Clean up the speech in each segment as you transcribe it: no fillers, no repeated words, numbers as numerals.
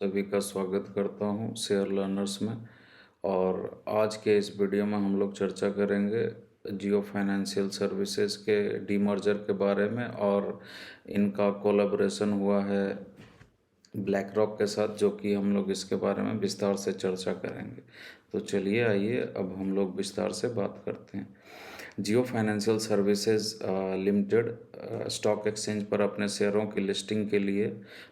सभी का स्वागत करता हूँ शेयर लर्नर्स में। और आज के इस वीडियो में हम लोग चर्चा करेंगे जियो फाइनेंशियल सर्विसेज के डीमर्जर के बारे में। और इनका कोलैबोरेशन हुआ है ब्लैक रॉक के साथ, जो कि हम लोग इसके बारे में विस्तार से चर्चा करेंगे। तो चलिए आइए अब हम लोग विस्तार से बात करते हैं। Jio financial services limited stock exchange पर अपने शेयरों की लिस्टिंग के लिए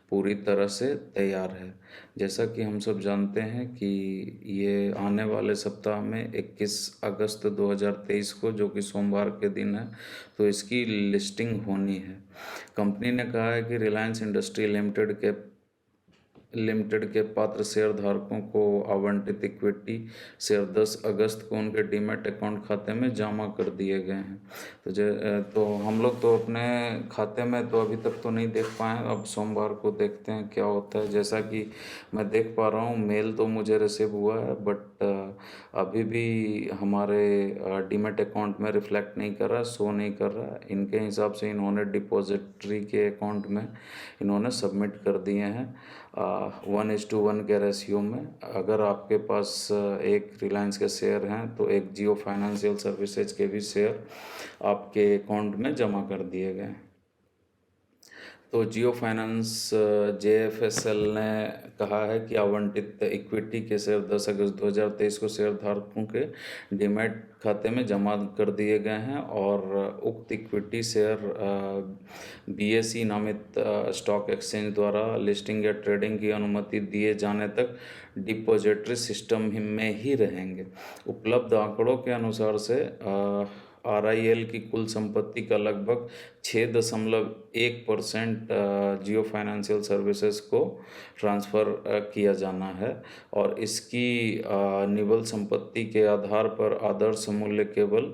पूरी तरह से तैयार है। जैसा कि हम सब जानते हैं कि ये आने वाले सप्ताह में 21 अगस्त 2023 को, जो कि सोमवार के दिन है, तो इसकी लिस्टिंग होनी है। कंपनी ने कहा है कि रिलायंस इंडस्ट्री लिमिटेड के पात्र शेयरधारकों को आवंटित इक्विटी शेयर 10 अगस्त को उनके डीमैट अकाउंट खाते में जमा कर दिए गए हैं। तो हम लोग तो अपने खाते में तो अभी तक तो नहीं देख पाए, अब सोमवार को देखते हैं क्या होता है। जैसा कि मैं देख पा रहा हूँ, मेल तो मुझे रिसीव हुआ है, बट अभी भी हमारे डीमैट अकाउंट में रिफ्लेक्ट नहीं कर रहा, शो नहीं कर रहा। इनके हिसाब से इन्होंने डिपॉजिटरी के अकाउंट में इन्होंने सबमिट कर दिए हैं 1:1 के रेशियो में। अगर आपके पास एक रिलायंस के शेयर हैं तो एक जियो फाइनेंशियल सर्विसेज के भी शेयर आपके अकाउंट में जमा कर दिए गए। तो जियो फाइनेंस JFSL ने कहा है कि आवंटित इक्विटी के शेयर 10 अगस्त 2023 को शेयरधारकों के डीमैट खाते में जमा कर दिए गए हैं। और उक्त इक्विटी शेयर BSE नामित स्टॉक एक्सचेंज द्वारा लिस्टिंग या ट्रेडिंग की अनुमति दिए जाने तक डिपॉजिटरी सिस्टम में ही रहेंगे। उपलब्ध आंकड़ों के अनुसार से RIL की कुल संपत्ति का लगभग 6.1% जियो फाइनेंशियल सर्विसेज को ट्रांसफ़र किया जाना है। और इसकी निवल संपत्ति के आधार पर आदर्श मूल्य केवल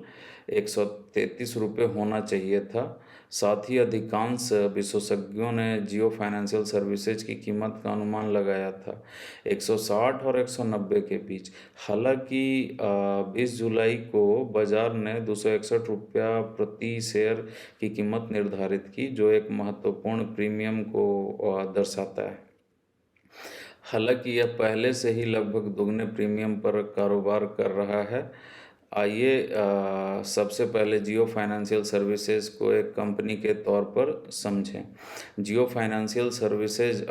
133 रुपये होना चाहिए था। साथ ही अधिकांश विशेषज्ञों ने जियो फाइनेंशियल सर्विसेज की कीमत का अनुमान लगाया था 160 और 190 के बीच। हालांकि 20 जुलाई को बाजार ने 261 रुपया प्रति शेयर की कीमत निर्धारित की, जो एक महत्वपूर्ण प्रीमियम को दर्शाता है। हालांकि यह पहले से ही लगभग दोगुने प्रीमियम पर कारोबार कर रहा है। आइए सबसे पहले जियो फाइनेंशियल सर्विसेज को एक कंपनी के तौर पर समझें। जियो फाइनेंशियल सर्विसेज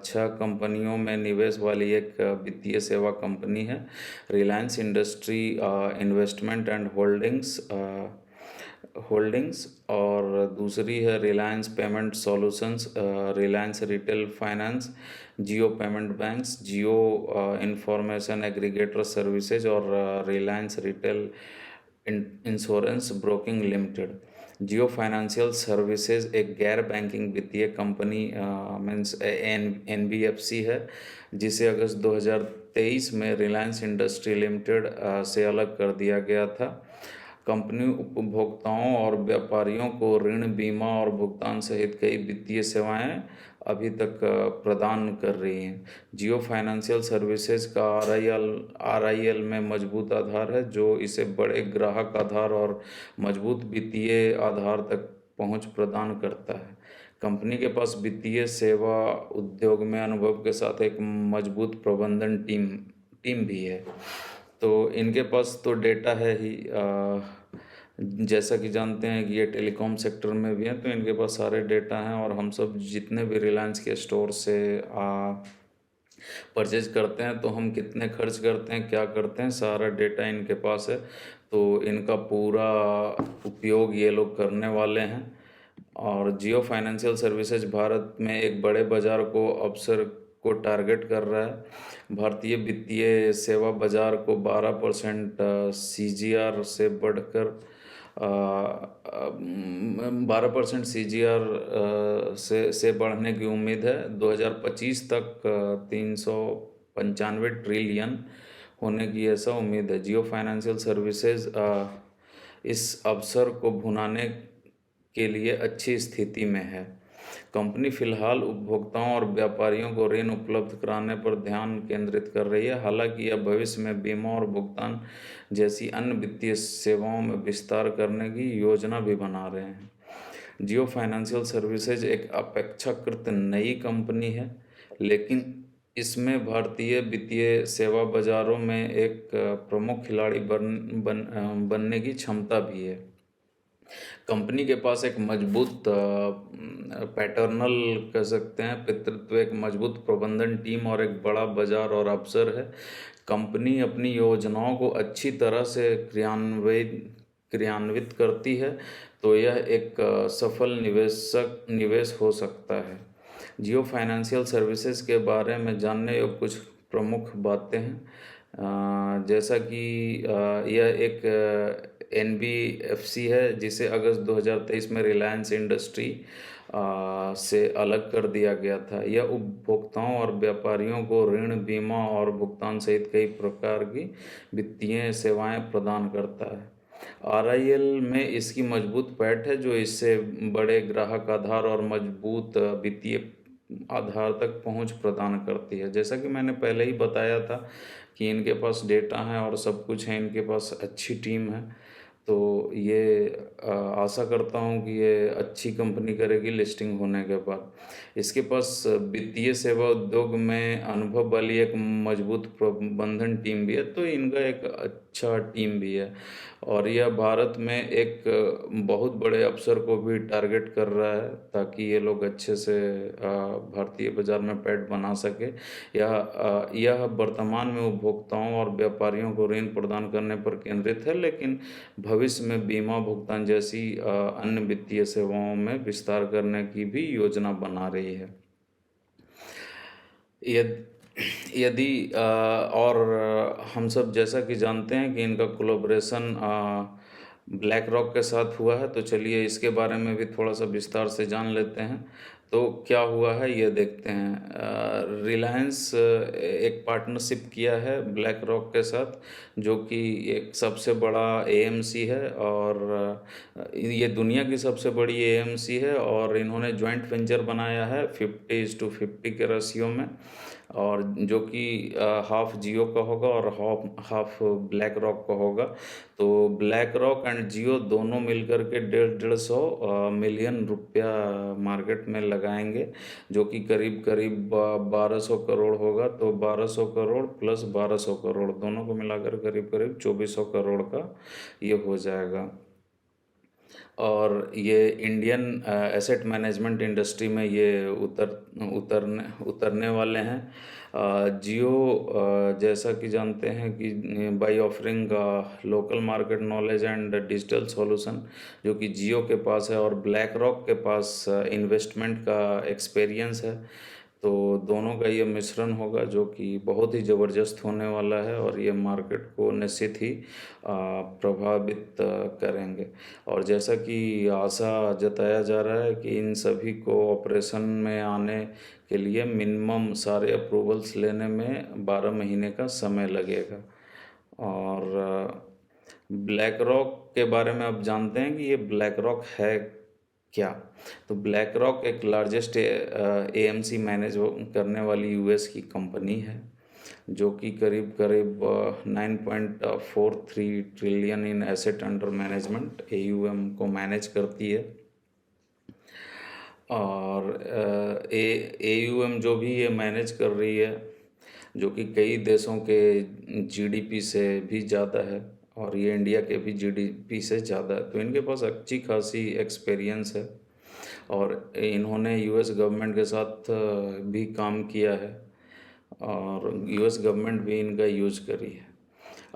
6 कंपनियों में निवेश वाली एक वित्तीय सेवा कंपनी है। Reliance industry investment and holdings, और दूसरी है Reliance payment solutions, Reliance retail finance, Jio payment banks, Jio information aggregator services, और Reliance retail insurance broking limited. Jio financial services एक गैर बैंकिंग वित्तीय कंपनी मीन्स NBFC है, जिसे अगस्त 2023 में रिलायंस इंडस्ट्री लिमिटेड से अलग कर दिया गया था। कंपनी उपभोक्ताओं और व्यापारियों को ऋण, बीमा और भुगतान सहित कई वित्तीय सेवाएं अभी तक प्रदान कर रही हैं। जियो फाइनेंशियल सर्विसेज का RIL में मजबूत आधार है, जो इसे बड़े ग्राहक आधार और मजबूत वित्तीय आधार तक पहुंच प्रदान करता है। कंपनी के पास वित्तीय सेवा उद्योग में अनुभव के साथ एक मजबूत प्रबंधन टीम भी है। तो इनके पास तो डेटा है ही, जैसा कि जानते हैं कि ये टेलीकॉम सेक्टर में भी हैं, तो इनके पास सारे डेटा हैं। और हम सब जितने भी रिलायंस के स्टोर से परचेज करते हैं, तो हम कितने खर्च करते हैं, क्या करते हैं, सारा डेटा इनके पास है। तो इनका पूरा उपयोग ये लोग करने वाले हैं। और जियो फाइनेंशियल सर्विसेज भारत में एक बड़े बाजार को अवसर को टारगेट कर रहा है। भारतीय वित्तीय सेवा बाजार को 12% CGR से बढ़कर 12% CGR से बढ़ने की उम्मीद है। 2025 तक 395 ट्रिलियन होने की ऐसा उम्मीद है। जियो फाइनेंशियल सर्विसेज इस अवसर को भुनाने के लिए अच्छी स्थिति में है। कंपनी फिलहाल उपभोक्ताओं और व्यापारियों को ऋण उपलब्ध कराने पर ध्यान केंद्रित कर रही है। हालांकि यह भविष्य में बीमा और भुगतान जैसी अन्य वित्तीय सेवाओं में विस्तार करने की योजना भी बना रहे हैं। जियो फाइनेंशियल सर्विसेज एक अपेक्षाकृत नई कंपनी है, लेकिन इसमें भारतीय वित्तीय सेवा बाजारों में एक प्रमुख खिलाड़ी बनने की क्षमता भी है। कंपनी के पास एक मजबूत पैटर्नल कह सकते हैं पितृत्व, एक मजबूत प्रबंधन टीम और एक बड़ा बाजार और अवसर है। कंपनी अपनी योजनाओं को अच्छी तरह से क्रियान्वित करती है तो यह एक सफल निवेश हो सकता है। जियो फाइनेंशियल सर्विसेज के बारे में जानने योग्य कुछ प्रमुख बातें हैं। जैसा कि यह एक NBFC है जिसे अगस्त 2023 में रिलायंस इंडस्ट्री से अलग कर दिया गया था। यह उपभोक्ताओं और व्यापारियों को ऋण, बीमा और भुगतान सहित कई प्रकार की वित्तीय सेवाएं प्रदान करता है। RIL में इसकी मजबूत पैठ है जो इससे बड़े ग्राहक आधार और मजबूत वित्तीय आधार तक पहुंच प्रदान करती है। जैसा कि मैंने पहले ही बताया था कि इनके पास डेटा है और सब कुछ है, इनके पास अच्छी टीम है। तो ये आशा करता हूँ कि ये अच्छी कंपनी करेगी लिस्टिंग होने के बाद। इसके पास वित्तीय सेवा उद्योग में अनुभव वाली एक मजबूत प्रबंधन टीम भी है, तो इनका एक अच्छा टीम भी है। और यह भारत में एक बहुत बड़े अवसर को भी टारगेट कर रहा है ताकि ये लोग अच्छे से भारतीय बाजार में पैठ बना सके। यह वर्तमान में उपभोक्ताओं और व्यापारियों को ऋण प्रदान करने पर केंद्रित है, लेकिन भविष्य में बीमा, भुगतान जैसी अन्य वित्तीय सेवाओं में विस्तार करने की भी योजना बना रही है। यदि और हम सब जैसा कि जानते हैं कि इनका कोलैबोरेशन ब्लैक रॉक के साथ हुआ है, तो चलिए इसके बारे में भी थोड़ा सा विस्तार से जान लेते हैं। तो क्या हुआ है ये देखते हैं। रिलायंस एक पार्टनरशिप किया है ब्लैक रॉक के साथ, जो कि एक सबसे बड़ा AMC है और ये दुनिया की सबसे बड़ी AMC है। और इन्होंने जॉइंट वेंचर बनाया है 50:50 के रेशियो में, और जो कि हाफ जियो का होगा और हाफ ब्लैक रॉक का होगा। तो ब्लैक रॉक एंड जियो दोनों मिलकर के 150 मिलियन रुपया मार्केट में लगाएंगे, जो कि करीब करीब 1200 करोड़ होगा। तो 1200 करोड़ प्लस 1200 करोड़ दोनों को मिलाकर करीब करीब 2400 करोड़ का ये हो जाएगा। और ये इंडियन एसेट मैनेजमेंट इंडस्ट्री में ये उतरने वाले हैं। जियो जैसा कि जानते हैं कि by offering local market knowledge and digital solution, जो कि जियो के पास है, और ब्लैक रॉक के पास इन्वेस्टमेंट का एक्सपीरियंस है। तो दोनों का ये मिश्रण होगा जो कि बहुत ही ज़बरदस्त होने वाला है और ये मार्केट को निश्चित ही प्रभावित करेंगे। और जैसा कि आशा जताया जा रहा है कि इन सभी को ऑपरेशन में आने के लिए मिनिमम सारे अप्रूवल्स लेने में 12 महीने का समय लगेगा। और ब्लैक रॉक के बारे में आप जानते हैं कि ये ब्लैक रॉक है क्या। तो ब्लैक रॉक एक लार्जेस्ट AMC मैनेज करने वाली US की कंपनी है, जो कि करीब करीब 9.43 trillion in asset under management AUM को मैनेज करती है। और AUM जो भी ये मैनेज कर रही है, जो कि कई देशों के GDP से भी ज़्यादा है, और ये इंडिया के भी GDP से ज़्यादा है। तो इनके पास अच्छी खासी एक्सपीरियंस है और इन्होंने US गवर्नमेंट के साथ भी काम किया है और US गवर्नमेंट भी इनका यूज करी है।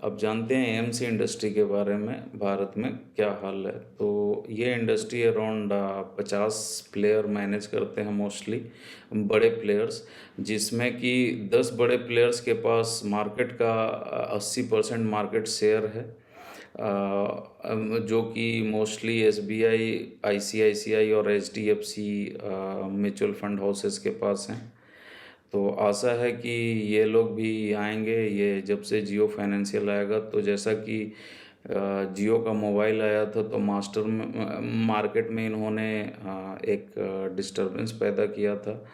अब जानते हैं AMC इंडस्ट्री के बारे में भारत में क्या हाल है। तो ये इंडस्ट्री अराउंड 50 प्लेयर मैनेज करते हैं, मोस्टली बड़े प्लेयर्स, जिसमें कि 10 बड़े प्लेयर्स के पास मार्केट का 80% मार्केट शेयर है, जो कि मोस्टली SBI, ICICI और HDFC म्यूचुअल फंड हाउसेस के पास हैं। तो आशा है कि ये लोग भी आएंगे। ये जब से जियो फाइनेंशियल आएगा, तो जैसा कि जियो का मोबाइल आया था तो मार्केट में इन्होंने एक डिस्टरबेंस पैदा किया था,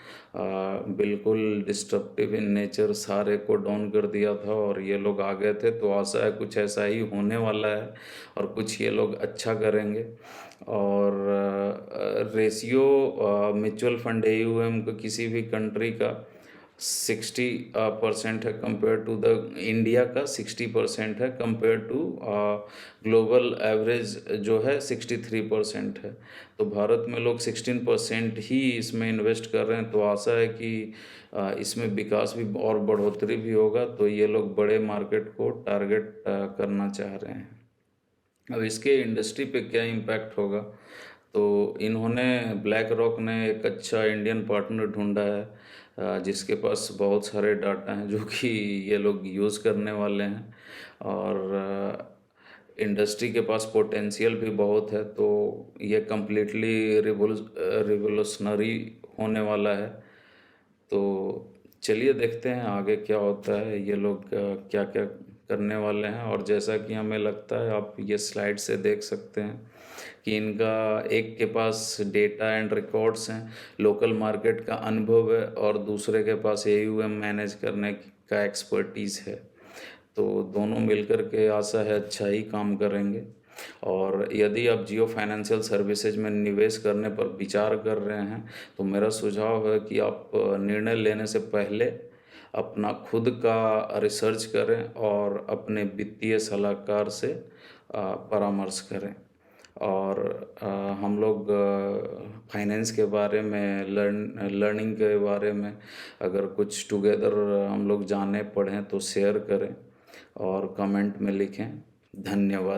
बिल्कुल डिस्ट्रप्टिव इन नेचर, सारे को डाउन कर दिया था और ये लोग आ गए थे। तो आशा है कुछ ऐसा ही होने वाला है और कुछ ये लोग अच्छा करेंगे। और रेशियो म्यूचुअल फंड AUM को किसी भी कंट्री का 60% है कंपेयर टू द इंडिया का 60% है कंपेयर टू ग्लोबल एवरेज जो है 63% है। तो भारत में लोग 16% ही इसमें इन्वेस्ट कर रहे हैं, तो आशा है कि इसमें विकास भी और बढ़ोतरी भी होगा, तो ये लोग बड़े मार्केट को टारगेट करना चाह रहे हैं। अब इसके इंडस्ट्री पे क्या इम्पैक्ट होगा, तो इन्होंने ब्लैक रॉक ने एक अच्छा इंडियन पार्टनर ढूंढा है, जिसके पास बहुत सारे डाटा हैं जो कि ये लोग यूज़ करने वाले हैं, और इंडस्ट्री के पास पोटेंशियल भी बहुत है। तो ये कम्प्लीटली रिवोल्यूशनरी होने वाला है। तो चलिए देखते हैं आगे क्या होता है, ये लोग क्या क्या करने वाले हैं। और जैसा कि हमें लगता है, आप ये स्लाइड से देख सकते हैं कि इनका एक के पास डेटा एंड रिकॉर्ड्स हैं, लोकल मार्केट का अनुभव है, और दूसरे के पास एयूएम मैनेज करने का एक्सपर्टीज़ है। तो दोनों मिलकर के आशा है अच्छा ही काम करेंगे। और यदि आप जियो फाइनेंशियल सर्विसेज में निवेश करने पर विचार कर रहे हैं, तो मेरा सुझाव है कि आप निर्णय लेने से पहले अपना खुद का रिसर्च करें और अपने वित्तीय सलाहकार से परामर्श करें। और हम लोग फाइनेंस के बारे में लर्निंग के बारे में अगर कुछ टुगेदर हम लोग जाने पढ़ें तो शेयर करें और कमेंट में लिखें। धन्यवाद।